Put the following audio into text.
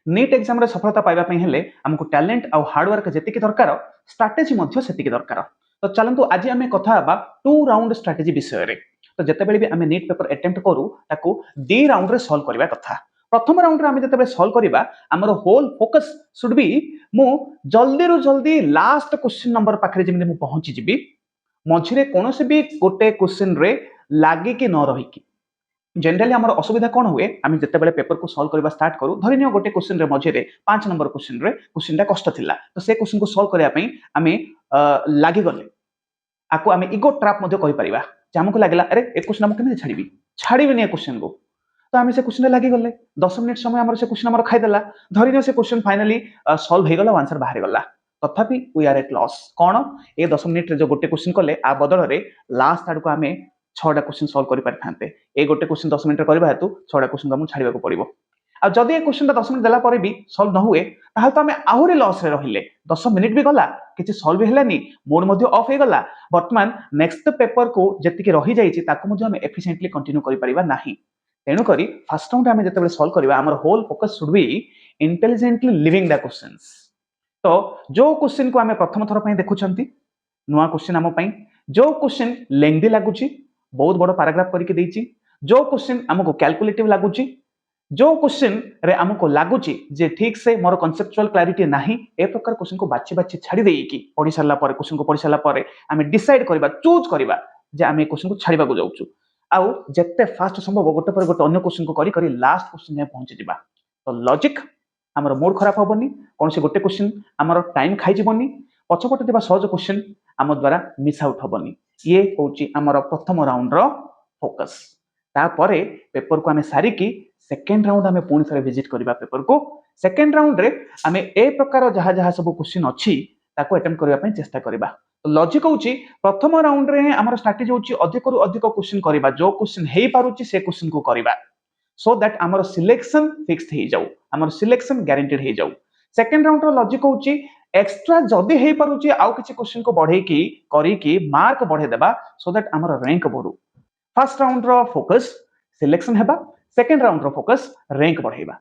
NEET exam रे सफलता पाइबा पई हेले हमको टैलेंट आ हार्ड वर्क जेतिकी दरकार स्ट्रैटेजी मध्य सेतिकी दरकार। तो चलंतु आज आमे कथा हबा टू राउंड स्ट्रैटेजी विषय रे। तो जेतेबेले भी आमे नीट पेपर अटेम्प्ट करू ताकू डी राउंड रे सॉल्व करबा कथा। प्रथम राउंड रे आमे जेतेबेले सॉल्व करबा हमर होल फोकस शुड बी मु जल्दी रु जल्दी लास्ट क्वेश्चन नंबर पाखरे जेमि मु पहुंची जिबी मझिरे कोनोसे भी गोटे क्वेश्चन रे लागी कि न रही कि जनरली आम असुविधा कौन हुए आम जिते पेपर को सॉल्व करने स्टार्ट करूँ धरनीय गोटे क्वेश्चन मझे 5 नंबर क्वेश्चन कष्ट थिला तो से क्वेश्चन को सॉल्व करने आम लगिगले आपको आम इगो ट्रैप आमको लगे अरे ए क्वेश्चन आम केमी छाड़ी छाड़बी ए क्वेश्चन को तो आम से क्वेश्चन लगिगले 10 मिनिट समय आम से क्वेश्चन आम खाईदेला धरनीय से क्वेश्चन फाइनाली सॉल्व हो गला आंसर बाहर गला तथापि वी आर एट लॉस कौन ए 10 मिनिट जो गोटे क्वेश्चन कले आ बदल में लास्ट आड़ को आम 6टा क्वेश्चन सॉल्व कर पारि ए गोटे क्वेश्चन 10 मिनिट करबा हेतु 6टा क्वेश्चन को छाड़िया पड़ो आ जदि ए क्वेश्चन 10 मिनिट देला पर भी सॉल्व न हुए ताहले तो आमे आहुरी लॉस रे रहिले 10 मिनिट भी गला किछि सॉल्व भी हेलानी मोड मध्ये ऑफ हे गला वर्तमान नेक्स्ट पेपर को जति के रही जाईछि ताको मध्ये आमे एफिशिएंटली कंटिन्यू करि परिबा नाही तेनु करी फर्स्ट राउंड आमे जतबे सॉल्व करबा हमर whole focus should be intelligently living the questions तो जो क्वेश्चन को आमे प्रथम थर पई देखुछंती नुवा क्वेश्चन आम पई जो क्वेश्चन लेंथी लागुछि बहुत बड़ पैराग्राफ करके देछि जो क्वेश्चन हमको कैलकुलेटिव लागुछि जो क्वेश्चन रे हमको लागुछि जे ठीक से मोर कॉन्सेप्चुअल क्लैरिटी नाही ए प्रकार क्वेश्चन को बाछि बाछि छाड़ी देई कि पढि सारला पर क्वेश्चन को पढि सारला पर हमें डिसाइड करबा चूज करबा जे हमें क्वेश्चन को छाड़ीबा को जाउछु आउ जत्ते फास्ट संभव गोटे पर गोटे अन्य क्वेश्चन को करी करी लास्ट क्वेश्चन में पहुंची जिबा तो लॉजिक हमर मूड खराब होबनी कोन से गोटे क्वेश्चन हमर टाइम खाई जिबनी पछपटे देबा सहज क्वेश्चन हम द्वारा मिस आउट होबनी ये होची हमर प्रथम राउंड रो फोकस तापरे पेपर को हमें सारी की सेकेंड राउंड हमें पुणी थे विजिट करबा पेपर को सेकेंड राउंड रे हमें ए प्रकार जहाँ जहाँ सब क्वेश्चन अच्छी ताको अटेम्प्ट करबा पई चेष्टा करबा तो लॉजिक होची प्रथम राउंड रे हमर स्ट्रेटजी होची अधिक रु अधिक क्वेश्चन करबा जो क्वेश्चन हेई पारुची से क्वेश्चन को करबा सो दैट हमर सिलेक्शन फिक्स्ड हे जाऊ हमर सिलेक्शन गारंटेड हे जाऊ सेकेंड राउंड रो लॉजिक होची एक्स्ट्रा जदी हेई पारुची आउ किछि क्वेश्चन को बढ़े की करी की मार्क बढ़े देबा सो दैट हमर रैंक बढ़ू फर्स्ट राउंड रो फोकस सिलेक्शन हेबा सेकेंड राउंड रो फोकस रैंक बढ़ेबा